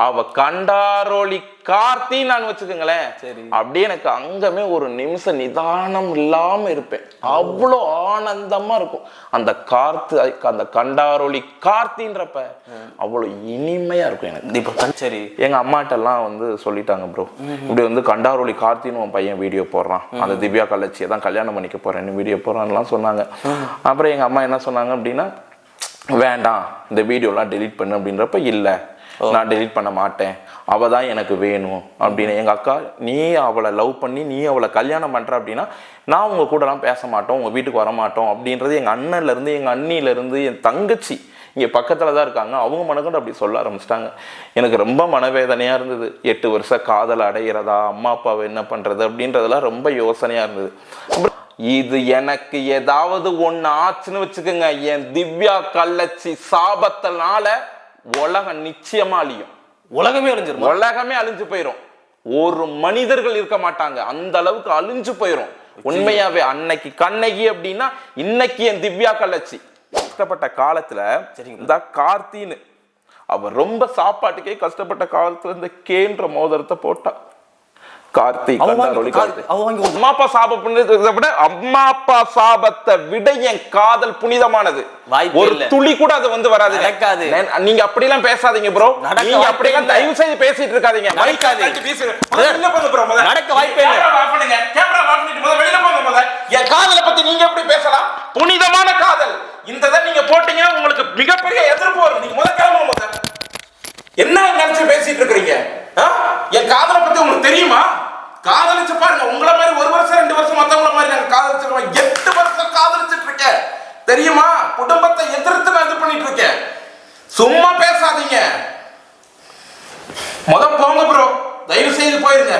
அவ கண்டாரோலி கார்த்தி நான் வச்சுக்கோங்களேன். அப்படியே எனக்கு அங்கமே ஒரு நிமிஷம் நிதானம் இல்லாம இருப்பேன். அவ்வளோ ஆனந்தமா இருக்கும் அந்த அந்த கண்டாரோலி கார்த்தின்றப்ப அவ்வளோ இனிமையா இருக்கும் எனக்கு. இப்போ சரி, எங்க அம்மாட்ட எல்லாம் வந்து சொல்லிட்டாங்க, ப்ரோ இப்படி வந்து கண்டாரோலி கார்த்தின்னு உன் பையன் வீடியோ போடுறான், அந்த திவ்யா கள்ளச்சியை தான் கல்யாணம் பண்ணிக்க போறேன்னு வீடியோ போடுறான்லாம் சொன்னாங்க. அப்புறம் எங்க அம்மா என்ன சொன்னாங்க அப்படின்னா, வேண்டாம் இந்த வீடியோலாம் டெலீட் பண்ணு அப்படின்றப்ப, இல்லை நான் டெலீட் பண்ண மாட்டேன், அவள் தான் எனக்கு வேணும் அப்படின்னு. எங்கள் அக்கா, நீ அவளை லவ் பண்ணி நீ அவளை கல்யாணம் பண்ணுற அப்படின்னா நான் உங்கள் கூடலாம் பேச மாட்டோம், உங்கள் வீட்டுக்கு வர மாட்டோம் அப்படின்றது எங்கள் அண்ணன்லேருந்து எங்கள் அண்ணிலேருந்து என் தங்கச்சி இங்கே பக்கத்தில் தான் இருக்காங்க, அவங்க மனக்கொண்டு அப்படி சொல்ல ஆரம்பிச்சிட்டாங்க. எனக்கு ரொம்ப மனவேதனையாக இருந்தது. 8 வருஷம் காதல் அடைகிறதா, அம்மா அப்பாவை என்ன பண்ணுறது அப்படின்றதெல்லாம் ரொம்ப யோசனையாக இருந்தது. இது எனக்கு ஏதாவது ஒன்று ஆச்சுன்னு வச்சுக்கோங்க, என் திவ்யா கள்ளச்சி சாபத்தினால உலகம் நிச்சயமா அழியும். உலகமே அழிஞ்சிரும், உலகமே அழிஞ்சு போயிரும். ஒரு மனிதர்கள் இருக்க மாட்டாங்க, அந்த அளவுக்கு அழிஞ்சு போயிரும். உண்மையாவே அன்னைக்கு கண்ணகி அப்படின்னா இன்னைக்கு என் திவ்யா கள்ளச்சி. கஷ்டப்பட்ட காலத்துல இந்த கார்த்தின்னு அவ ரொம்ப சாப்பாட்டுக்கே கஷ்டப்பட்ட காலத்துல இந்த கேன்ற மோதிரத்தை போட்டா. கார்த்தி கண்டாரோலி கார்த்தி அம்மா அப்பா சாபம் புனிதத்தை விட, அம்மா அப்பா சாபத்தை விட என் காதல் புனிதமானது. ஒரு துளி கூட அது வந்து வராது. நீங்க அப்படி எல்லாம் பேசாதீங்க ப்ரோ, நீங்க அப்படி எல்லாம் தயவு செய்து பேசிட்டு இருக்காதீங்க. நடக்க வாய்ப்பே இல்லை. என் காதலை பத்தி நீங்க எப்படி பேசலாம்? புனிதமான காதல் இந்த நீங்க போட்டீங்கன்னா உங்களுக்கு மிகப்பெரிய எதிர்ப்பு வரும். நீங்க முதல் என்ன நினைச்சு பேசிட்டு இருக்கீங்க? என் காதலை பத்தி உங்களுக்கு தெரியுமா? காதலிச்சு பாருங்க, உங்களை மாதிரி 1 வருஷம் 2 வருஷம் மத்தவங்கள மாதிரி நாங்க காதலிச்சிருக்கோம். 8 வருஷம் காதலிச்சிட்டு இருக்கேன் தெரியுமா? குடும்பத்தை எதிர்த்து நான் இது பண்ணிட்டு இருக்கேன். சும்மா பேசாதீங்க. போங்க ப்ரோ, தயவு செய்து போயிருங்க.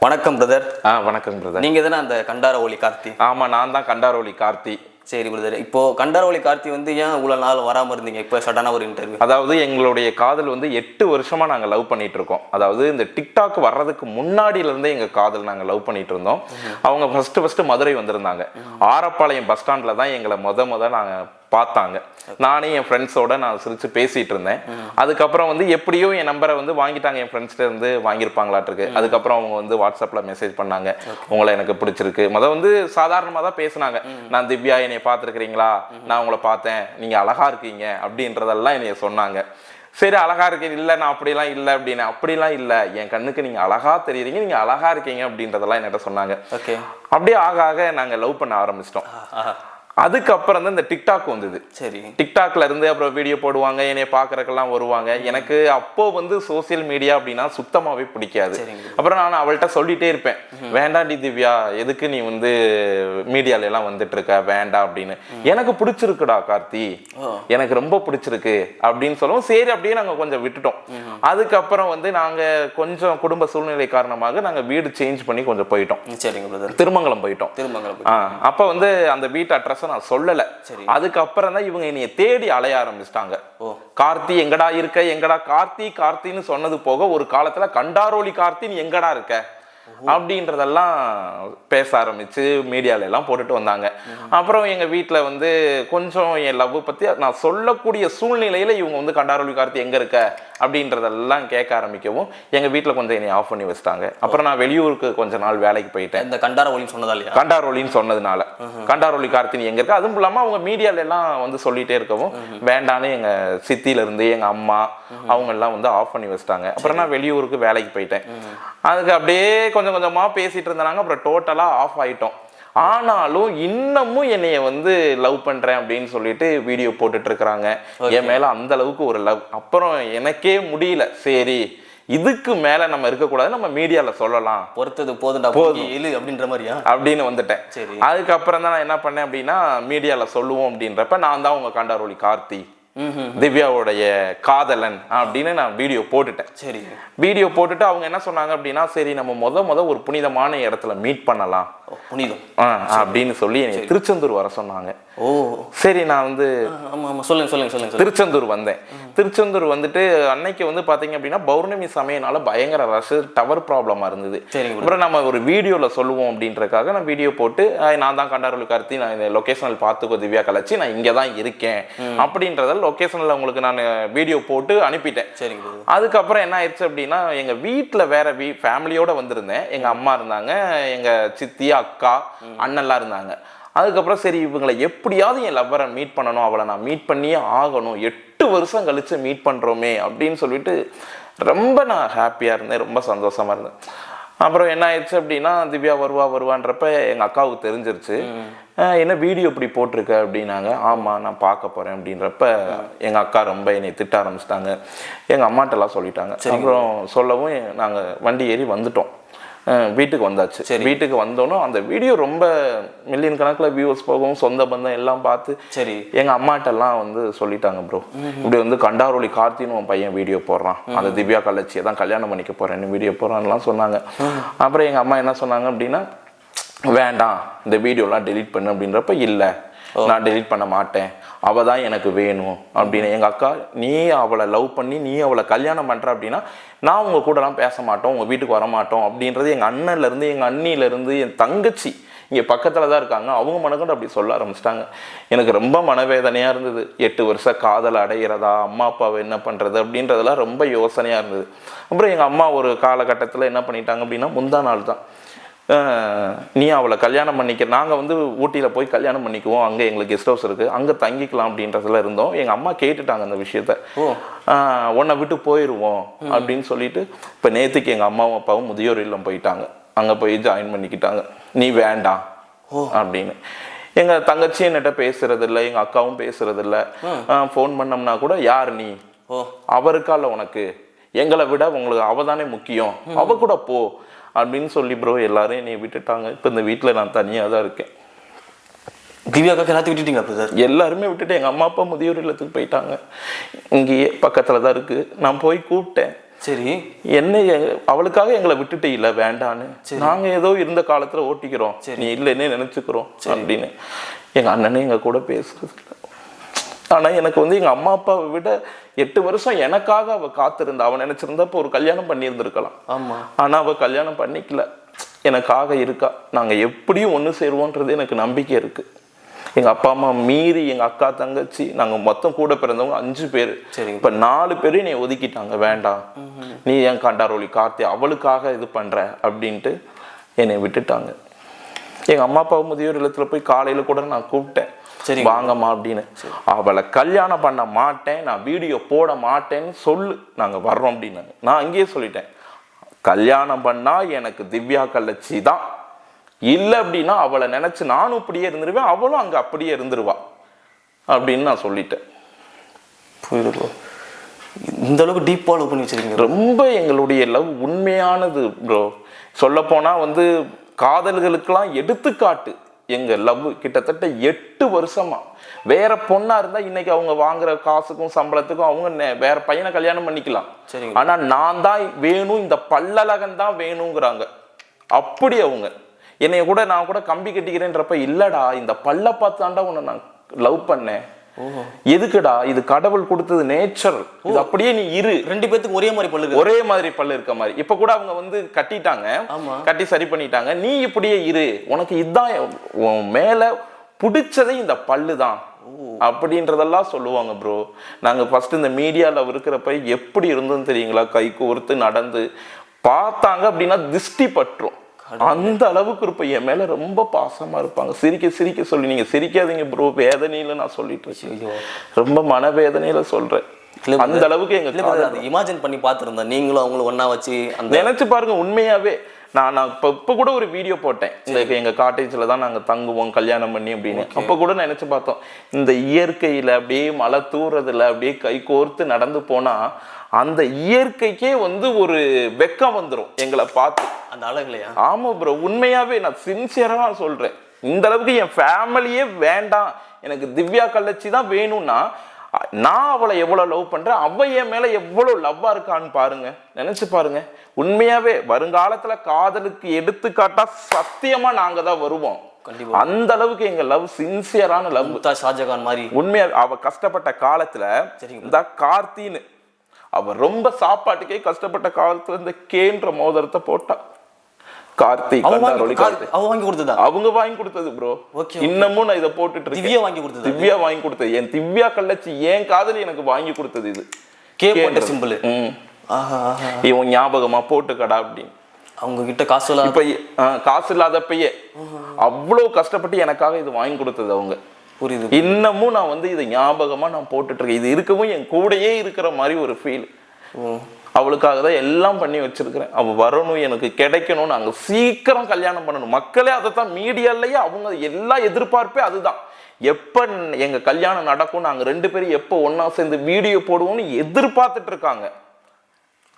வணக்கம் பிரதர். வணக்கம் பிரதர். நீங்க தானே அந்த கண்டாரோலி கார்த்தி? ஆமா, நான் தான் கண்டாரோலி கார்த்தி. சரி பிரதர், இப்போ கண்டாரோலி கார்த்தி வந்து ஏன் இவ்வளவு நாள் வராம இருந்தீங்க? இப்போ சடனா ஒரு இன்டர்வியூ. அதாவது எங்களுடைய காதல் வந்து 8 வருஷமா நாங்க லவ் பண்ணிட்டு இருக்கோம். அதாவது இந்த டிக்டாக் வர்றதுக்கு முன்னாடியில இருந்தே எங்க காதல் நாங்க லவ் பண்ணிட்டு இருந்தோம். அவங்க ஃபர்ஸ்ட் மதுரை வந்திருந்தாங்க. ஆரப்பாளையம் பஸ் ஸ்டாண்ட்ல தான் எங்களை முத நாங்க பார்த்தாங்க. நானே என் ஃப்ரெண்ட்ஸோட நான் சிரிச்சு பேசிட்டு இருந்தேன். அதுக்கப்புறம் வந்து எப்படியோ என் நம்பரை வந்து வாங்கிட்டாங்க, என் ஃப்ரெண்ட்ஸ்ல இருந்து வாங்கியிருப்பாங்களாட்டிருக்கு. அதுக்கப்புறம் அவங்க வந்து வாட்ஸ்அப்ல மெசேஜ் பண்ணாங்க, உங்களை எனக்கு பிடிச்சிருக்கு. வந்து சாதாரணமாக தான் பேசினாங்க. நான் திவ்யா, என்னை பார்த்துருக்கிறீங்களா, நான் உங்களை பார்த்தேன், நீங்க அழகா இருக்கீங்க அப்படின்றதெல்லாம் என்னைய சொன்னாங்க. சரி, அழகா இருக்கீங்க, இல்லை நான் அப்படிலாம் இல்லை அப்படின்னு. அப்படிலாம் இல்லை, என் கண்ணுக்கு நீங்க அழகா தெரியுறீங்க, நீங்க அழகா இருக்கீங்க அப்படின்றதெல்லாம் என்கிட்ட சொன்னாங்க. அப்படியே ஆக நாங்க லவ் பண்ண ஆரம்பிச்சிட்டோம். அதுக்கப்புறம் தான் இந்த டிக்டாக் வந்தது. சரி, டிக்டாக்ல இருந்து அப்புறம் வீடியோ போடுவாங்க, என்னைய பாக்குறதுக்கெல்லாம் வருவாங்க. எனக்கு அப்போ வந்து சோசியல் மீடியா அப்படின்னா சுத்தமாவே பிடிக்காது. அப்புறம் நான் அவள்கிட்ட சொல்லிட்டே இருப்பேன், வேண்டாண்டி திவ்யா, எதுக்கு நீ வந்து மீடியால எல்லாம் வந்துட்டு இருக்க, வேண்டாம் அப்படின்னு. எனக்கு பிடிச்சிருக்குடா கார்த்தி, எனக்கு ரொம்ப பிடிச்சிருக்கு அப்படின்னு சொல்லவும் சரி அப்படியே நாங்க கொஞ்சம் விட்டுட்டோம். அதுக்கப்புறம் வந்து நாங்க கொஞ்சம் குடும்ப சூழ்நிலை காரணமாக நாங்க வீடு சேஞ்ச் பண்ணி கொஞ்சம் போயிட்டோம். திருமங்கலம் போயிட்டோம். அப்ப வந்து அந்த வீட்டு அட்ரஸ் நான் சொல்லல. அதுக்கப்புறம் தான் இவங்க என்னைய தேடி அலைய ஆரம்பிச்சிட்டாங்க. கார்த்தி எங்கடா இருக்க, எங்கடா கார்த்தின்னு சொன்னது போக ஒரு காலத்துல கண்டாரோலி கார்த்தி நீ எங்கடா இருக்க அப்படின்றதெல்லாம் பேச ஆரம்பிச்சு மீடியால எல்லாம் போட்டுட்டு வந்தாங்க. அப்புறம் எங்க வீட்டுல வந்து கொஞ்சம் என் லவ் பத்தி நான் சொல்லக்கூடிய சூழ்நிலையில இவங்க வந்து கண்டாரோலி கார்த்தி எங்க இருக்க அப்படின்றதெல்லாம் கேட்க ஆரம்பிக்கவும் எங்க வீட்டுல கொஞ்சம் என்னை ஆஃப் பண்ணி வச்சிட்டாங்க. அப்புறம் நான் வெளியூருக்கு கொஞ்ச நாள் வேலைக்கு போயிட்டேன். இந்த கண்டாரோலின்னு சொன்னதால, கண்டாரோலின்னு சொன்னதுனால கண்டாரோலி கார்த்தி எங்க இருக்க. அதுவும் இல்லாம அவங்க மீடியால எல்லாம் வந்து சொல்லிட்டே இருக்கவும் வேண்டான்னு எங்க சித்தில இருந்து எங்க அம்மா அவங்க எல்லாம் வந்து ஆஃப் பண்ணி வச்சிட்டாங்க. அப்புறம் நான் வெளியூருக்கு வேலைக்கு போயிட்டேன். அதுக்கு அப்படியே கொஞ்சம் கொஞ்சமா பேசிட்டு இருந்தாங்க. அப்புறம் டோட்டலா ஆஃப் ஆயிட்டோம். ஆனாலும் இன்னமும் என்னைய வந்து லவ் பண்றேன் அப்படின்னு சொல்லிட்டு வீடியோ போட்டுட்டு இருக்கிறாங்க. என் மேல அந்த அளவுக்கு ஒரு லவ். அப்புறம் எனக்கே முடியல, சரி இதுக்கு மேல நம்ம இருக்கக்கூடாது, நம்ம மீடியால சொல்லலாம், பொறுத்தது போதுண்டா அப்படின்ற மாதிரியா அப்படின்னு வந்துட்டேன். அதுக்கப்புறம் தான் நான் என்ன பண்ணேன் அப்படின்னா, மீடியால சொல்லுவோம் அப்படின்றப்ப நான் தான் உங்க கண்டாரோலி கார்த்தி, திவ்யாவுடைய காதலன் அப்படின்னு நான் வீடியோ போட்டுட்டேன். சரி, வீடியோ போட்டுட்டு அவங்க என்ன சொன்னாங்க அப்படின்னா, சரி நம்ம முத ஒரு புனிதமான இடத்துல மீட் பண்ணலாம் புனிதம் அப்படின்னு சொல்லி என்னை திருச்செந்தூர் வர சொன்னாங்க. ஓ சரி, நான் வந்து சொல்லுங்க திருச்செந்தூர் வந்தேன். திருச்செந்தூர் வந்துட்டு அன்னைக்கு வந்து பாத்தீங்க அப்படின்னா பௌர்ணமி சமயனால பயங்கர ரஷ், டவர் ப்ராப்ளமா இருந்தது. அப்புறம் நம்ம ஒரு வீடியோல சொல்லுவோம் அப்படின்றதுக்காக நான் வீடியோ போட்டு, நான் தான் கண்டாரொளி கார்த்தி, நான் இந்த லொகேஷனல் பார்த்துக்கோ திவ்யா கலச்சி, நான் இங்கே தான் இருக்கேன் அப்படின்றத லொகேஷனில் உங்களுக்கு நான் வீடியோ போட்டு அனுப்பிட்டேன். சரிங்க. அதுக்கப்புறம் என்ன ஆயிடுச்சு அப்படின்னா, எங்க வீட்டில் வேற ஃபேமிலியோட வந்திருந்தேன். எங்க அம்மா இருந்தாங்க, எங்க சித்தி, அக்கா, அண்ணன்லாம் இருந்தாங்க. அதுக்கப்புறம் சரி, இவங்களை எப்படியாவது என் லவ்வரை மீட் பண்ணணும், அவளை நான் மீட் பண்ணியே ஆகணும், 8 வருஷம் கழிச்சு மீட் பண்ணுறோமே அப்படின்னு சொல்லிட்டு ரொம்ப நான் ஹாப்பியாக இருந்தேன், ரொம்ப சந்தோஷமா இருந்தேன். அப்புறம் என்ன ஆயிடுச்சு அப்படின்னா, திவ்யா வருவான்றப்ப எங்கள் அக்காவுக்கு தெரிஞ்சிருச்சு. என்ன வீடியோ இப்படி போட்டிருக்க அப்படின்னாங்க. ஆமாம், நான் பார்க்க போகிறேன் அப்படின்றப்ப எங்கள் அக்கா ரொம்ப என்னை திட்ட ஆரம்பிச்சிட்டாங்க. எங்கள் அம்மாட்டெல்லாம் சொல்லிட்டாங்க. அப்புறம் சொல்லவும் நாங்கள் வண்டி ஏறி வந்துட்டோம். வீட்டுக்கு வந்தாச்சு. வீட்டுக்கு வந்தோன்னா அந்த வீடியோ ரொம்ப மில்லியன் கணக்கில் வியூஸ் போகவும் சொந்த பந்தம் எல்லாம் பார்த்து சரி எங்கள் அம்மாட்டெல்லாம் வந்து சொல்லிட்டாங்க, ப்ரோ இப்படி வந்து கண்டாரொளி கார்த்தின்னு உன் பையன் வீடியோ போடுறான், அந்த திவ்யா கலச்சியை தான் கல்யாணம் பண்ணிக்க போகிறேன்னு வீடியோ போடுறான்லாம் சொன்னாங்க. அப்புறம் எங்கள் அம்மா என்ன சொன்னாங்க அப்படின்னா, வேண்டாம் இந்த வீடியோலாம் டெலீட் பண்ணு அப்படின்றப்ப, இல்லை நான் டெலீட் பண்ண மாட்டேன், அவள் தான் எனக்கு வேணும் அப்படின்னு. எங்கள் அக்கா, நீ அவளை லவ் பண்ணி நீ அவளை கல்யாணம் பண்ணுற அப்படின்னா நான் உங்கள் கூடலாம் பேச மாட்டோம், உங்கள் வீட்டுக்கு வர மாட்டோம் அப்படின்றது எங்கள் அண்ணன்லேருந்து, எங்கள் அண்ணிலேருந்து, என் தங்கச்சி இங்கே பக்கத்தில் தான் இருக்காங்க, அவங்க மனக்கொண்டு அப்படி சொல்ல ஆரம்பிச்சிட்டாங்க. எனக்கு ரொம்ப மனவேதனையாக இருந்தது. 8 வருஷம் காதல் அடைகிறதா, அம்மா அப்பாவை என்ன பண்ணுறது அப்படின்றதெல்லாம் ரொம்ப யோசனையாக இருந்தது. அப்புறம் எங்கள் அம்மா ஒரு காலகட்டத்தில் என்ன பண்ணிட்டாங்க அப்படின்னா, முந்தா நாள் தான், நீ அவளை கல்யாணம் பண்ணிக்க, நாங்கள் வந்து ஊட்டியில் போய் கல்யாணம் பண்ணிக்குவோம், அங்கே எங்களுக்கு கெஸ்ட் ஹவுஸ் இருக்குது, அங்கே தங்கிக்கலாம் அப்படின்றதுல இருந்தோம். எங்கள் அம்மா கேட்டுட்டாங்க அந்த விஷயத்த, உன்னை விட்டு போயிடுவோம் அப்படின்னு சொல்லிட்டு. இப்போ நேற்றுக்கு எங்கள் அம்மாவும் அப்பாவும் முதியோர் இல்லம் போயிட்டாங்க, அங்கே போய் ஜாயின் பண்ணிக்கிட்டாங்க, நீ வேண்டாம் அப்படின்னு. எங்கள் தங்கச்சி என்கிட்ட பேசுறதில்ல, எங்கள் அக்காவும் பேசுறதில்ல. ஃபோன் பண்ணோம்னா கூட, யார் நீ, அவருக்கா இல்லை உனக்கு, எங்களை விட உங்களுக்கு அவ தானே முக்கியம், அவ கூட போ அப்படின்னு சொல்லி ப்ரோ எல்லாரும் என்னை விட்டுட்டாங்க. இப்போ இந்த வீட்டில் நான் தனியாக தான் இருக்கேன். திவ்யாக்காக எல்லாத்தையும் விட்டுட்டீங்க அப்போ சார்? எல்லாருமே விட்டுட்டு எங்கள் அம்மா அப்பா முதியோர் இல்லத்துக்கு போயிட்டாங்க, இங்கேயே பக்கத்தில் தான் இருக்குது. நான் போய் கூப்பிட்டேன். சரி, என்ன அவளுக்காக எங்களை விட்டுட்டு இல்லை வேண்டான்னு, நாங்கள் ஏதோ இருந்த காலத்தில் ஓட்டிக்கிறோம், நீ இல்லைன்னே நினச்சிக்கிறோம் அப்படின்னு. எங்கள் அண்ணனே எங்கள் கூட பேசுறது இல்லை. ஆனால் எனக்கு வந்து எங்கள் அம்மா அப்பாவை விட 8 வருஷம் எனக்காக அவள் காத்திருந்தா. அவன் நினச்சிருந்தப்போ ஒரு கல்யாணம் பண்ணியிருந்திருக்கலாம். ஆமாம். ஆனால் அவள் கல்யாணம் பண்ணிக்கல, எனக்காக இருக்கா. நாங்கள் எப்படியும் ஒன்று சேருவோன்றது எனக்கு நம்பிக்கை இருக்குது. எங்கள் அப்பா அம்மா மீறி எங்கள் அக்கா தங்கச்சி நாங்கள் மொத்தம் கூட பிறந்தவங்க 5 பேர். இப்போ 4 பேரும் என்னை ஒதுக்கிட்டாங்க, வேண்டாம் நீ ஏன் கண்டாரொளி கார்த்தி அவளுக்காக இது பண்ணுற அப்படின்ட்டு என்னை விட்டுட்டாங்க. எங்கள் அம்மா அப்பா முதியோர் இல்லத்தில் போய் காலையில் கூட நான் கூப்பிட்டேன், சரி வாங்கம்மா அப்படின்னு. அவளை கல்யாணம் பண்ண மாட்டேன், நான் வீடியோ போட மாட்டேன்னு சொல்லு, நாங்கள் வர்றோம் அப்படின்னாங்க. நான் அங்கேயே சொல்லிட்டேன், கல்யாணம் பண்ணா எனக்கு திவ்யா கலச்சி தான், இல்லை அப்படின்னா அவளை நினைச்சு நானும் இப்படியே இருந்துருவேன், அவளும் அங்கே அப்படியே இருந்துருவா அப்படின்னு நான் சொல்லிட்டேன். புரியுது. இந்த அளவுக்கு டீப்பாக லவ் பண்ணி வச்சிருக்கீங்க. ரொம்ப எங்களுடைய லவ் உண்மையானது ப்ரோ. சொல்ல போனா வந்து காதல்களுக்கெல்லாம் எடுத்துக்காட்டு எங்க லவ். கிட்டத்தட்ட 8 வருஷமா. வேற பொண்ணா இருந்தா இன்னைக்கு அவங்க வாங்குற காசுக்கும் சம்பளத்துக்கும் அவங்க வேற பையனை கல்யாணம் பண்ணிக்கலாம். ஆனா நான் தான் வேணும், இந்த பல்லழகன் தான் வேணுங்கிறாங்க. அப்படி அவங்க என்னைய கூட, நான் கூட கம்பி கட்டிக்கிறேன்றப்ப, இல்லடா இந்த பல்ல பார்த்தாண்டா உன்னை நான் லவ் பண்ணேன், எதுக்குடா, இது கடவுள் கொடுத்தது, நேச்சர், இது அப்படியே நீ இரு. 2 பேத்துக்கு ஒரே மாதிரி பல்லு இருக்க மாதிரி. இப்ப கூட அவங்க வந்து கட்டிட்டாங்க, கட்டி சரி பண்ணிட்டாங்க, நீ இப்படியே இரு, உனக்கு இதுதான் மேல பிடிச்சதே இந்த பல்லு தான் அப்படின்றதெல்லாம் சொல்லுவாங்க ப்ரோ. நாங்க ஃபர்ஸ்ட் இந்த மீடியால இருக்கிறப்ப எப்படி இருந்தோம் தெரியுங்களா, கை கோர்த்து நடந்து பார்த்தாங்க அப்படின்னா திருஷ்டி பற்றும். அந்த அளவுக்கு இருப்ப என் மேல ரொம்ப பாசமா இருப்பாங்க. சிரிக்க சிரிக்க சொல்லி, நீங்க சிரிக்காதீங்க ப்ரோ, வேதனையில நான் சொல்லிட்டு இருக்கேன், ரொம்ப மனவேதனையில சொல்றேன். அந்த அளவுக்கு எங்க இமேஜின் பண்ணி பார்த்துருந்தேன், நீங்களும் அவங்களும் ஒன்னா வச்சு நினைச்சு பாருங்க. உண்மையாவே நான் இப்ப கூட ஒரு வீடியோ போட்டேன், இந்த எங்க காட்டேஜ்ல தான் நாங்க தங்குவோம் கல்யாணம் பண்ணி அப்படின்னு. அப்ப கூட நினைச்சு பார்த்தோம், இந்த இயற்கையில அப்படியே மழை தூறதுல அப்படியே கை கோர்த்து நடந்து போனா அந்த இயற்கைக்கே வந்து ஒரு வெக்கம் வந்துடும் எங்களை பார்த்து, அந்த அழகுலையா. ஆமா ப்ரோ, உண்மையாவே நான் சின்சியரா சொல்றேன். இந்த அளவுக்கு என் ஃபேமிலியே வேண்டாம், எனக்கு திவ்யா கலச்சி தான் வேணும்னா நான் அவளை எவ்வளவு லவ் பண்றேன், அவ என் மேல எவ்வளவு லவ்வா இருக்கான்னு பாருங்க, நினைச்சு பாருங்க. உண்மையாவே வருங்காலத்துல காதலுக்கு எடுத்துக்காட்டா சத்தியமா நாங்க தான் வருவோம். அந்த அளவுக்கு எங்க லவ் சின்சியரான லவ். ஷாஜகான் மாதிரி. உண்மையா அவ கஷ்டப்பட்ட காலத்துல இந்த கார்த்தின்னு அவ ரொம்ப சாப்பாட்டுக்கே கஷ்டப்பட்ட காலத்துல இந்த கேன்ற மோதிரத்தை போட்டா. கார்த்தி வாங்கி கொடுத்ததா? அவங்க வாங்கி கொடுத்தது ப்ரோ. இன்னமும் நான் இதை போட்டுட்டு இருக்கேன். திவ்யா வாங்கி கொடுத்தது. திவ்யா வாங்கி கொடுத்தது. என் திவ்யா கள்ளச்சி என் காதலி எனக்கு வாங்கி கொடுத்தது இது. கேட்ட சிம்பிள். இவன் ஞாபகமா போட்டுக்கடா அப்படின்னு. அவங்க கிட்ட காசு இப்ப காசு இல்லாதப்பயே அவ்வளவு கஷ்டப்பட்டு எனக்காக இது வாங்கி கொடுத்தது அவங்க. புரியுது. இன்னமும் நான் வந்து இதை ஞாபகமா நான் போட்டுட்டு இருக்கேன். இது இருக்கவும் என் கூடயே இருக்கிற மாதிரி ஒரு ஃபீல். அவளுக்காக தான் எல்லாம் பண்ணி வச்சிருக்கிறேன். அவ வரணும், எனக்கு கிடைக்கணும், நாங்க சீக்கிரம் கல்யாணம் பண்ணணும். மக்களே அதைத்தான் மீடியாலயே அவங்க எல்லாம் எதிர்பார்ப்பே அதுதான். எப்ப எங்க கல்யாணம் நடக்கும், நாங்க 2 பேரும் எப்ப ஒன்னா சேர்ந்து வீடியோ போடுவோம்னு எதிர்பார்த்துட்டு இருக்காங்க.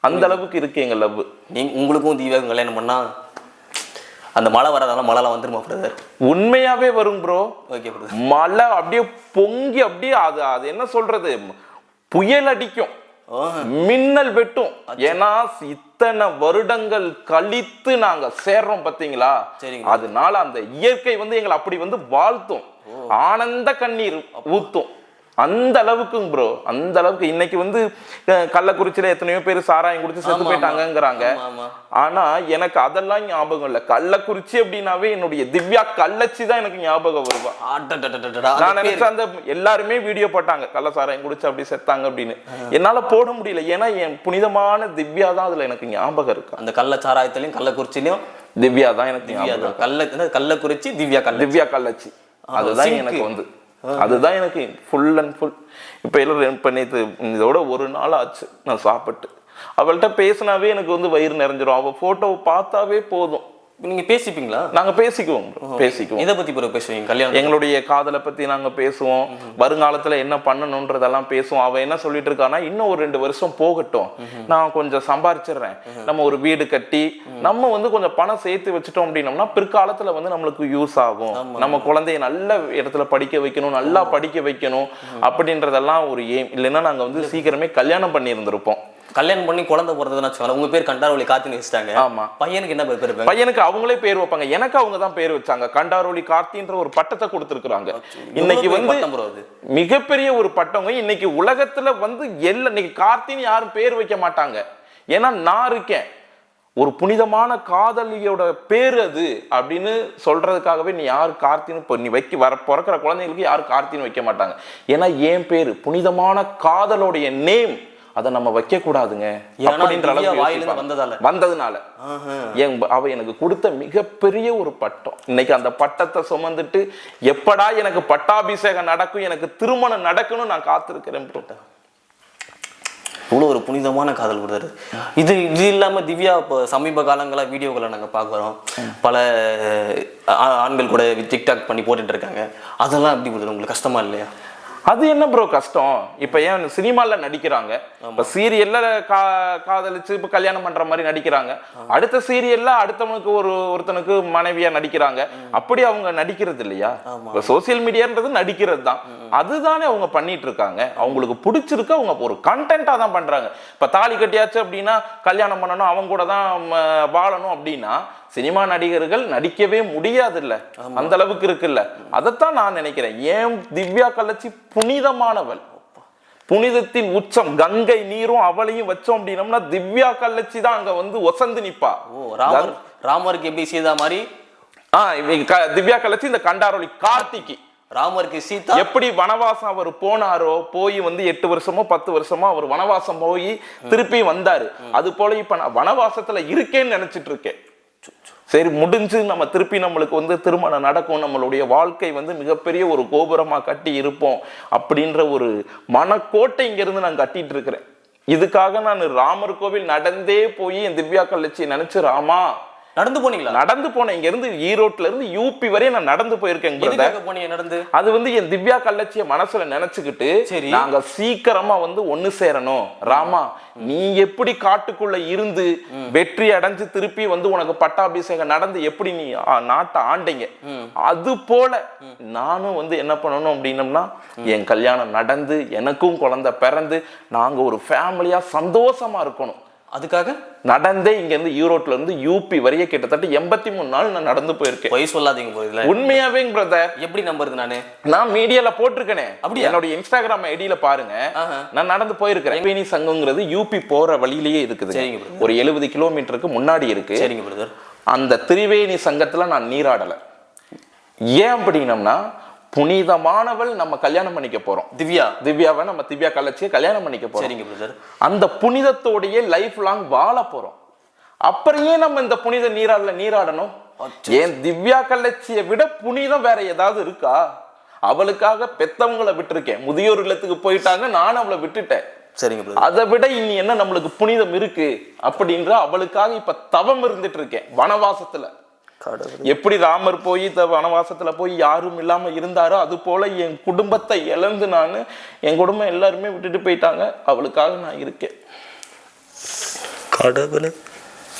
அந்த அளவுக்கு இருக்கு எங்க லவ். நீங்க உங்களுக்கும் தீபாவுக்கும் கல்யாணம் பண்ணா அந்த மழை வராதால மழைலாம் வந்துருமா பிரதர்? உண்மையாவே வரும் ப்ரோ. Okay brother. மழை அப்படியே பொங்கி அப்படியே அது என்ன சொல்றது, புயல் அடிக்கும், மின்னல் வெட்டும். ஏன்னா இத்தனை வருடங்கள் கழித்து நாங்க சேர்றோம் பாத்தீங்களா, அதனால அந்த இயற்கை வந்து எங்களை அப்படி வந்து வாழ்த்தும், ஆனந்த கண்ணீர் ஊத்தும். அந்த அளவுக்கு ப்ரோ, அந்த அளவுக்கு. இன்னைக்கு வந்து கள்ளக்குறிச்சியில எத்தனையோ பேர் சாராயம் குடிச்சு செத்து போயிட்டாங்கிறாங்க. ஆனா எனக்கு அதெல்லாம் ஞாபகம் இல்ல. கள்ளக்குறிச்சி அப்படின்னாவே என்னுடைய திவ்யா கள்ளச்சி தான் எனக்கு ஞாபகம் வருவா. நான் நினைச்சேன் அந்த எல்லாருமே வீடியோ போட்டாங்க கள்ள சாராயம் குடிச்சு அப்படி செத்தாங்க அப்படின்னு. என்னால போட முடியல. ஏன்னா என் புனிதமான திவ்யா தான் அதுல எனக்கு ஞாபகம் இருக்கு. அந்த கள்ள சாராயத்திலையும் கள்ளக்குறிச்சிலையும் திவ்யா தான் எனக்கு ஞாபகம். கள்ளக்குறிச்சி திவ்யா கள்ளச்சி அதுதான் எனக்கு வந்து, அதுதான் எனக்கு ஃபுல் அண்ட் ஃபுல். இப்போ எல்லாம் நேற்று இதோட ஒரு நாள் ஆச்சு நான் சாப்பிட்டு. அவள்கிட்ட பேசினாவே எனக்கு வந்து வயிறு நிறைஞ்சிரும். அவள் ஃபோட்டோவை பார்த்தாவே போதும். நீங்க பேசிப்பீங்களா? நாங்க பேசிக்குவோம். இதை பத்தி பேசுவீங்க? கல்யாணம், எங்களுடைய காதலை பத்தி நாங்க பேசுவோம். வருங்காலத்துல என்ன பண்ணணும்ன்றதெல்லாம் பேசுவோம். அவ என்ன சொல்லிட்டு இருக்கானா, இன்னும் ஒரு 2 வருஷம் போகட்டும், நான் கொஞ்சம் சம்பாரிச்சிடுறேன், நம்ம ஒரு வீடு கட்டி நம்ம வந்து கொஞ்சம் பணம் சேர்த்து வச்சுட்டோம் அப்படின்னோம்னா பிற்காலத்துல வந்து நம்மளுக்கு யூஸ் ஆகும். நம்ம குழந்தைய நல்ல இடத்துல படிக்க வைக்கணும், நல்லா படிக்க வைக்கணும் அப்படின்றதெல்லாம் ஒரு எய்ம். இல்லைன்னா நாங்க வந்து சீக்கிரமே கல்யாணம் பண்ணி இருந்திருப்போம். கல்யாணம் பண்ணி குழந்தை பிறந்ததுன்னு வச்சுக்கோங்க. உங்க பேர் கண்டாரோலி கார்த்தின்னு வச்சுட்டாங்க. ஆமா. பையனுக்கு என்ன பேர்? பையனுக்கு அவங்களே பேர் வைப்பாங்க. எனக்கு அவங்க தான் பேர் வச்சாங்க. கண்டாரோலி கார்த்தின்ற ஒரு பட்டத்தை கொடுத்திருக்காங்க. இன்னைக்கு வந்து மிகப்பெரிய ஒரு பட்டங்க. இன்னைக்கு உலகத்துல வந்து இன்னைக்கு கார்த்தின்னு யாரும் பேர் வைக்க மாட்டாங்க. ஏன்னா நான் இருக்கேன். ஒரு புனிதமான காதலியோட பேர் அது அப்படின்னு சொல்றதுக்காகவே நீ யாரு கார்த்தின்னு இப்போ நீ பிறக்கிற குழந்தைங்களுக்கு யாரும் கார்த்தின்னு வைக்க மாட்டாங்க. ஏன்னா என் பேரு புனிதமான காதலோடைய நேம், அதை நம்ம வைக்க கூடாதுங்க அப்படின்ற அளவுக்கு வந்ததுனால அவ எனக்கு கொடுத்த மிகப்பெரிய ஒரு பட்டம். இன்னைக்கு அந்த பட்டத்தை சுமந்துட்டு எப்படா எனக்கு பட்டாபிஷேகம் நடக்கும், எனக்கு திருமணம் நடக்கணும் நான் காத்திருக்கிறேன். இவ்வளோ ஒரு புனிதமான காதல் கொடுத்தாரு. இது இல்லாம திவ்யா இப்போ சமீப காலங்களா வீடியோக்களை நாங்க பார்க்குறோம். பல ஆண்கள் கூட டிக்டாக் பண்ணி போட்டுட்டு இருக்காங்க. அதெல்லாம் எப்படி கொடுத்தாரு? உங்களுக்கு கஷ்டமா இல்லையா? அது என்ன ப்ரோ கஷ்டம்? இப்ப ஏன் சினிமால நடிக்கிறாங்க, இப்ப சீரியல்ல காதலிச்சு இப்ப கல்யாணம் பண்ற மாதிரி நடிக்கிறாங்க, அடுத்த சீரியல்ல அடுத்தவனுக்கு ஒருத்தனுக்கு மனைவியா நடிக்கிறாங்க. அப்படி அவங்க நடிக்கிறது இல்லையா? இப்ப சோசியல் மீடியான்றது நடிக்கிறது தான். அதுதானே அவங்க பண்ணிட்டு இருக்காங்க. அவங்களுக்கு பிடிச்சிருக்கு, அவங்க ஒரு கண்டென்ட்டா தான் பண்றாங்க. இப்ப தாலி கட்டியாச்சு அப்படின்னா கல்யாணம் பண்ணணும், அவங்க கூட தான் வாழணும் அப்படின்னா சினிமா நடிகர்கள் நடிக்கவே முடியாது இல்ல, அந்த அளவுக்கு இருக்குல்ல. அதைத்தான் நான் நினைக்கிறேன். ஏன் திவ்யா கள்ளச்சி புனிதமானவள், புனிதத்தின் உச்சம், கங்கை நீரும் அவளையும் வச்சோம் அப்படின்னம்னா திவ்யா கள்ளச்சி தான் அங்க வந்து ஒசந்து நிப்பா. ராமருக்கு எப்படி சீதா மாதிரி திவ்யா கள்ளச்சி இந்த கண்டாரோலி கார்த்திக்கு ராமருக்கு சீதா எப்படி வனவாசம் அவர் போனாரோ, போய் வந்து 8 வருஷமோ 10 வருஷமோ அவர் வனவாசம் போய் திருப்பி வந்தாரு. அது போல இப்ப நான் வனவாசத்துல இருக்கேன்னு நினைச்சிட்டு இருக்கேன். சரி முடிஞ்சு நம்ம திருப்பி நம்மளுக்கு வந்து திருமணம் நடக்கும், நம்மளுடைய வாழ்க்கை வந்து மிகப்பெரிய ஒரு கோபுரமா கட்டி இருப்போம் அப்படின்ற ஒரு மனக்கோட்டை இங்க இருந்து நான் கட்டிட்டு இருக்கிறேன். இதுக்காக நான் ராமர் கோவில் நடந்தே போய் என் திவ்யா கள்ளச்சி நினைச்சு, ராமா நடந்து போனீங்களா? நடந்து போனேன். இங்க இருந்து ஈரோட்ல இருந்து யூபி வரையும் நான் நடந்து போயிருக்கேன். எதுக்காக போனீங்க நடந்து? அது வந்து என் திவ்யா கள்ளச்சிய மனசுல நினைச்சுக்கிட்டு நாங்க சீக்கிரமா வந்து ஒண்ணு சேரணும். ராமா, நீ எப்படி காட்டுக்குள்ள இருந்து வெற்றி அடைஞ்சு திருப்பி வந்து உனக்கு பட்டாபிஷேகம் நடந்து எப்படி நீ நாட்டை ஆண்டீங்க, அது போல நானும் வந்து என்ன பண்ணணும் அப்படின்னம்னா என் கல்யாணம் நடந்து எனக்கும் குழந்தை பிறந்து நாங்க ஒரு ஃபேமிலியா சந்தோஷமா இருக்கணும். அதுக்காக நடந்தே இங்க இருந்து ஈரோட்ல இருந்து யூபி வரைய கிட்டத்தட்ட 83 நாள் நான் நடந்து போயிருக்கேன். பொய் சொல்லாதீங்க போயில. உண்மையாவே பிரதர். எப்படி நம்புறது நானு? நான் மீடியால போட்டிருக்கேனே. அப்படி என்னோட இன்ஸ்டாகிராம் ஐடியில பாருங்க. நான் நடந்து போயிருக்கிறேன். திரிவேணி சங்கம்ங்கிறது யூபி போற வழியிலேயே இருக்குது. ஒரு 70 கிலோமீட்டருக்கு முன்னாடி இருக்கு. சரிங்க பிரதர். அந்த திரிவேணி சங்கத்துல நான் நீராடல. ஏன் அப்படின்னம்னா புனிதமானவள் நம்ம கல்யாணம் பண்ணிக்க போறோம். திவ்யாவை நம்ம திவ்யா கள்ளச்சியை கல்யாணம் பண்ணிக்க போறோம். சரிங்க பிரதர். அந்த புனிதத்தோடையே லைஃப் லாங் வாழ போறோம். அப்புறம் ஏன் நம்ம இந்த புனித நீராடணும்? ஏன் திவ்யா கள்ளச்சியை விட புனிதம் வேற ஏதாவது இருக்கா? அவளுக்காக பெத்தவங்களை விட்டுருக்கேன். முதியோர் இல்லத்துக்கு போயிட்டாங்க, நானும் அவளை விட்டுட்டேன். சரிங்க. அதை விட இனி என்ன நம்மளுக்கு புனிதம் இருக்கு அப்படின்ற அவளுக்காக இப்ப தவம் இருந்துட்டு இருக்கேன் வனவாசத்துல. எப்படி ராமர் போய் வனவாசத்துல போய் யாரும் இல்லாம இருந்தாரோ அது போல என் குடும்பத்தை இழந்து நான் என் குடும்பம் எல்லாருமே விட்டுட்டு போயிட்டாங்க. அவளுக்காக நான் இருக்கேன். கடவுளே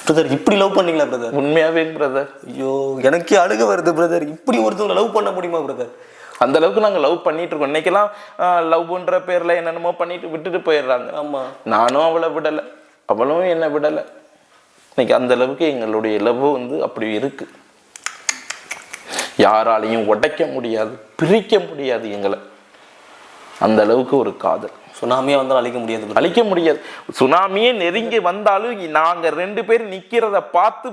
பிரதர், இப்படி லவ் பண்ணீங்களா பிரதர்? உண்மையாவே பிரதர். ஐயோ எனக்கே அழுக வருது பிரதர். இப்படி ஒருத்தவங்க லவ் பண்ண முடியுமா பிரதர்? அந்த அளவுக்கு நாங்க லவ் பண்ணிட்டு இருக்கோம். இன்னைக்கெல்லாம் லவ்ன்ற பேர்ல என்னென்னமோ பண்ணிட்டு விட்டுட்டு போயிடுறாங்க. ஆமா, நானும் அவளை விடலை, அவளும் என்ன விடலை. இன்னைக்கு அந்த அளவுக்கு எங்களுடைய லவ் வந்து அப்படி இருக்கு. யாராலையும் உடைக்க முடியாது, பிரிக்க முடியாது எங்களை. அந்த அளவுக்கு ஒரு காதல். சுனாமியே வந்தாலும் அழிக்க முடியாது. சுனாமியே நெருங்கி வந்தாலும் நாங்க 2 பேரும் நிக்கிறத பார்த்து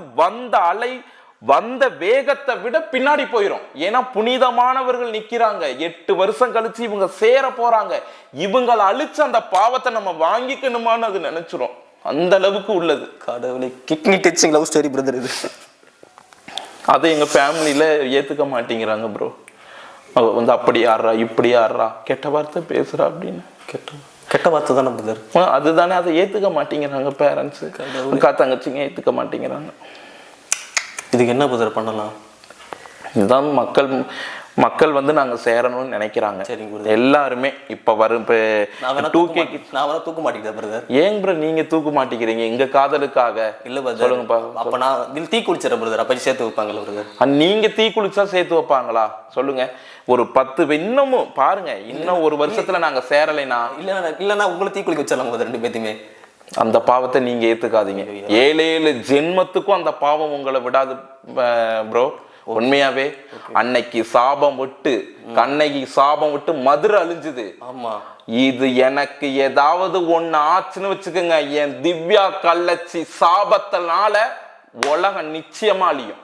வந்த வேகத்தை விட பின்னாடி போயிரும். ஏன்னா புனிதமானவர்கள் நிக்கிறாங்க. 8 வருஷம் கழிச்சு இவங்க சேர போறாங்க. இவங்களை அழிச்சு அந்த பாவத்தை நம்ம வாங்கிக்கணுமான்னு அது நினைச்சிரும். அந்த அளவுக்கு உள்ளது. கடவுளே, kidney touching love story brother இது. அதை எங்க ஃபேமிலியில ஏத்துக்க மாட்டேங்கிறாங்க ப்ரோ. அவ வந்து அப்படி ஆடுறா இப்படி ஆடுறா கெட்ட வார்த்தை பேசுறா அப்படின்னு. கெட்ட வார்த்தை தானே பிரதர்? அதுதானே. அதை ஏத்துக்க மாட்டேங்கிறாங்க பேரண்ட்ஸ், அக்கா தங்கச்சிங்க ஏத்துக்க மாட்டேங்கிறாங்க. இதுக்கு என்ன பிரதர் பண்ணலாம்? இதுதான் மக்கள் வந்து நாங்க சேரணும்னு நினைக்கிறாங்க. எல்லாருமே இப்ப வரும். தூக்க மாட்டேங்குது பிரதர். ஏன் ப்ரோ நீங்க தூக்க மாட்டேங்கிறீங்க எங்க காதலுக்காக? இல்ல பிரதர் சொல்லுங்க. அப்ப நான் தீ குளிச்சிடறேன் பிரதர். அப்ப சேர்த்து வைப்பாங்களா பிரதர்? நீங்க தீ குளிச்சா சேர்த்து வைப்பாங்களா சொல்லுங்க? ஒரு 10 இன்னமும் பாருங்க, இன்னும் ஒரு வருஷத்துல நாங்க சேரலைனா இல்லன்னா உங்களை தீ குளிக்க வச்சிடலாம் பிரதர் 2 பேத்தையுமே. அந்த பாவத்தை நீங்க ஏத்துக்காதீங்க. 7 ஜென்மத்துக்கும் அந்த பாவம் உங்களை விடாது ப்ரோ. உண்மையாவே அன்னைக்கு சாபம் விட்டு கண்ணகி சாபம் விட்டு மதுரை அழிஞ்சுது. ஆமா, இது எனக்கு ஏதாவது ஒண்ணு ஆச்சுன்னு வச்சுக்கோங்க, என் திவ்யா கள்ளச்சி சாபத்தினால உலகம் நிச்சயமா அழியும்.